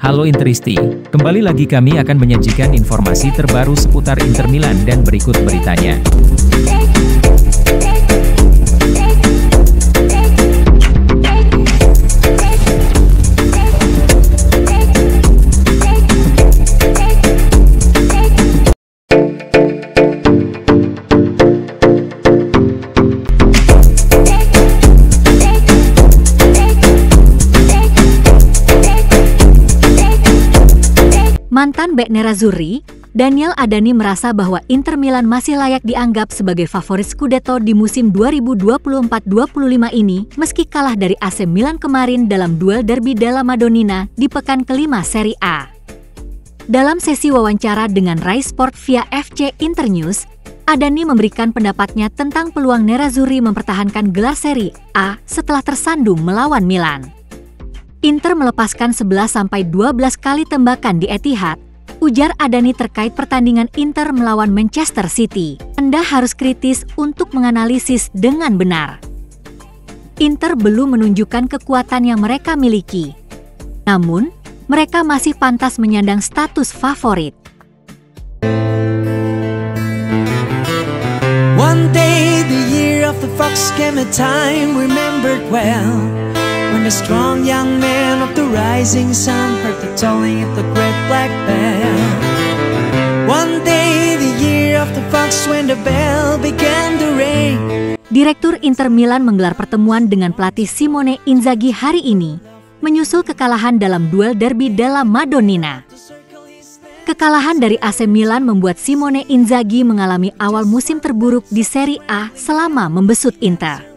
Halo Interisti, kembali lagi kami akan menyajikan informasi terbaru seputar Inter Milan dan berikut beritanya. Mantan bek Nerazzurri, Daniel Adani merasa bahwa Inter Milan masih layak dianggap sebagai favorit Scudetto di musim 2024-25 ini meski kalah dari AC Milan kemarin dalam duel Derby della Madonnina di pekan kelima Serie A. Dalam sesi wawancara dengan Rai Sport via FC Internews, Adani memberikan pendapatnya tentang peluang Nerazzurri mempertahankan gelar Serie A setelah tersandung melawan Milan. Inter melepaskan 11-12 kali tembakan di Etihad, ujar Adani terkait pertandingan Inter melawan Manchester City. Anda harus kritis untuk menganalisis dengan benar. Inter belum menunjukkan kekuatan yang mereka miliki. Namun, mereka masih pantas menyandang status favorit. One day the year of the fox came a time remembered well. When the strong young man of the rising sun heard the tolling of the great black bell. One day the year of the fox when the bell began to ring. Direktur Inter Milan menggelar pertemuan dengan pelatih Simone Inzaghi hari ini, menyusul kekalahan dalam duel Derby della Madonnina. Kekalahan dari AC Milan membuat Simone Inzaghi mengalami awal musim terburuk di Serie A selama membesut Inter.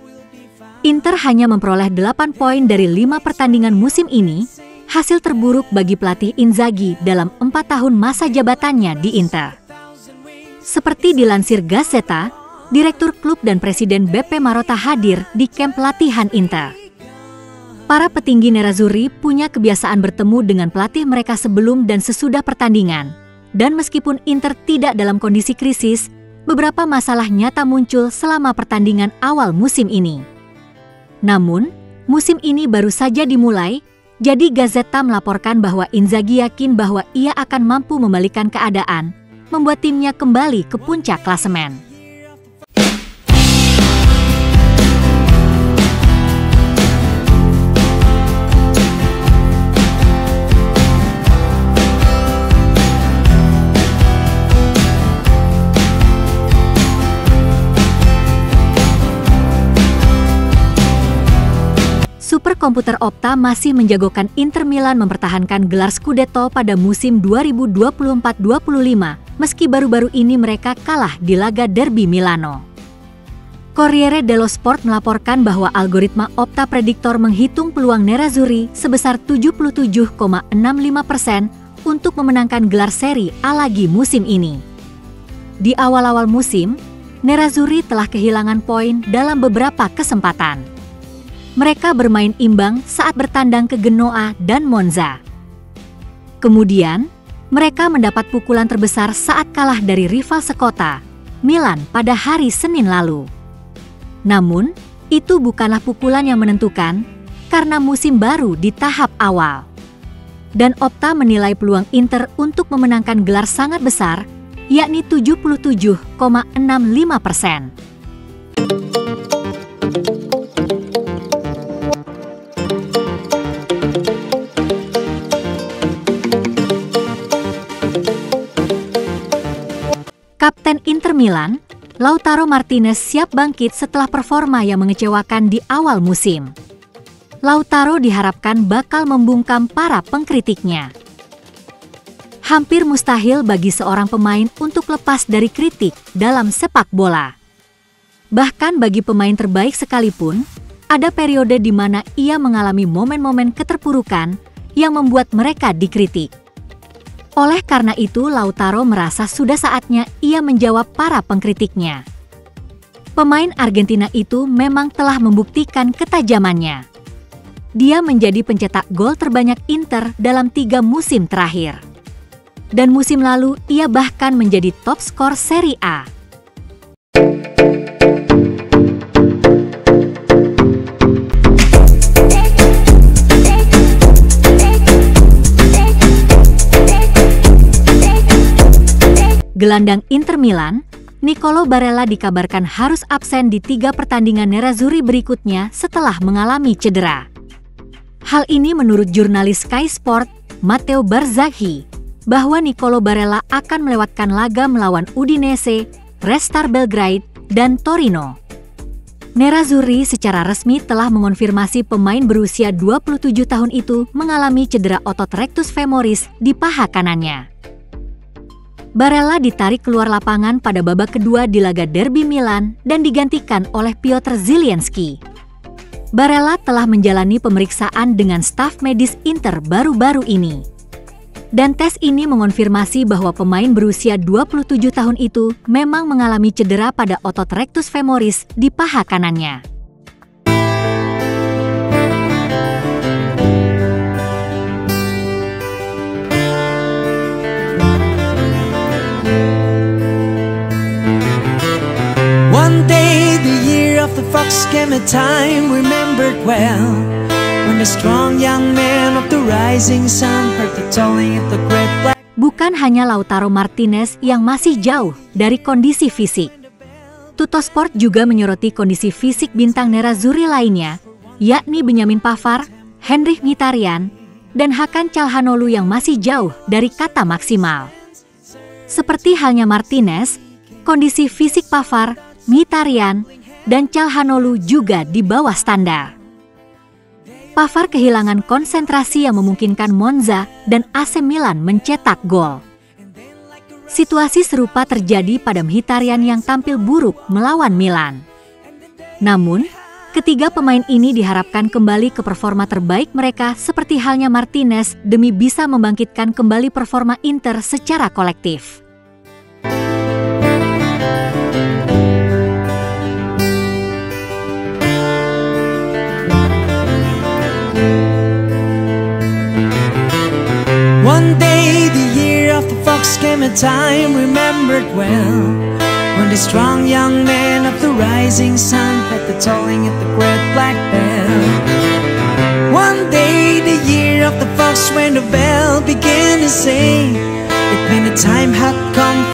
Inter hanya memperoleh 8 poin dari 5 pertandingan musim ini, hasil terburuk bagi pelatih Inzaghi dalam 4 tahun masa jabatannya di Inter. Seperti dilansir Gazzetta, Direktur klub dan Presiden Beppe Marotta hadir di kamp latihan Inter. Para petinggi Nerazzurri punya kebiasaan bertemu dengan pelatih mereka sebelum dan sesudah pertandingan, dan meskipun Inter tidak dalam kondisi krisis, beberapa masalah nyata muncul selama pertandingan awal musim ini. Namun, musim ini baru saja dimulai, jadi Gazzetta melaporkan bahwa Inzaghi yakin bahwa ia akan mampu membalikan keadaan, membuat timnya kembali ke puncak klasemen. Superkomputer Opta masih menjagokan Inter Milan mempertahankan gelar Scudetto pada musim 2024-25 meski baru-baru ini mereka kalah di laga Derby Milano. Corriere dello Sport melaporkan bahwa algoritma Opta Predictor menghitung peluang Nerazzurri sebesar 77,65% untuk memenangkan gelar Serie A lagi musim ini. Di awal-awal musim, Nerazzurri telah kehilangan poin dalam beberapa kesempatan. Mereka bermain imbang saat bertandang ke Genoa dan Monza. Kemudian, mereka mendapat pukulan terbesar saat kalah dari rival sekota, Milan, pada hari Senin lalu. Namun, itu bukanlah pukulan yang menentukan, karena musim baru di tahap awal. Dan Opta menilai peluang Inter untuk memenangkan gelar sangat besar, yakni 77,65%. Kapten Inter Milan, Lautaro Martinez siap bangkit setelah performa yang mengecewakan di awal musim. Lautaro diharapkan bakal membungkam para pengkritiknya. Hampir mustahil bagi seorang pemain untuk lepas dari kritik dalam sepak bola. Bahkan bagi pemain terbaik sekalipun, ada periode di mana ia mengalami momen-momen keterpurukan yang membuat mereka dikritik. Oleh karena itu, Lautaro merasa sudah saatnya ia menjawab para pengkritiknya. Pemain Argentina itu memang telah membuktikan ketajamannya. Dia menjadi pencetak gol terbanyak Inter dalam 3 musim terakhir. Dan musim lalu, ia bahkan menjadi top skor Serie A. Gelandang Inter Milan, Nicolo Barella dikabarkan harus absen di 3 pertandingan Nerazzurri berikutnya setelah mengalami cedera. Hal ini menurut jurnalis Sky Sport, Matteo Barzaghi, bahwa Nicolo Barella akan melewatkan laga melawan Udinese, Red Star Belgrade, dan Torino. Nerazzurri secara resmi telah mengonfirmasi pemain berusia 27 tahun itu mengalami cedera otot rectus femoris di paha kanannya. Barella ditarik keluar lapangan pada babak kedua di laga Derby Milan dan digantikan oleh Piotr Zielinski. Barella telah menjalani pemeriksaan dengan staf medis Inter baru-baru ini. Dan tes ini mengonfirmasi bahwa pemain berusia 27 tahun itu memang mengalami cedera pada otot rectus femoris di paha kanannya. One day the year of the fox came, a time remembered well, when the strong young man of the rising sun heard the tolling of the great black. Bukan hanya Lautaro Martinez yang masih jauh dari kondisi fisik. Tuttosport juga menyoroti kondisi fisik bintang Nerazzurri lainnya, yakni Benyamin Pavard, Henrikh Mkhitaryan, dan Hakan Calhanoglu yang masih jauh dari kata maksimal. Seperti halnya Martinez, kondisi fisik Pavard, Mkhitaryan, dan Calhanoglu juga di bawah standar. Pavard kehilangan konsentrasi yang memungkinkan Monza dan AC Milan mencetak gol. Situasi serupa terjadi pada Mkhitaryan yang tampil buruk melawan Milan. Namun, ketiga pemain ini diharapkan kembali ke performa terbaik mereka seperti halnya Martinez demi bisa membangkitkan kembali performa Inter secara kolektif. One day the year of the fox came, a time remembered well, when the strong young man of the rising sun heard the tolling of the great black bell. One day the year of the fox, when the bell began to say, it meant the time had come.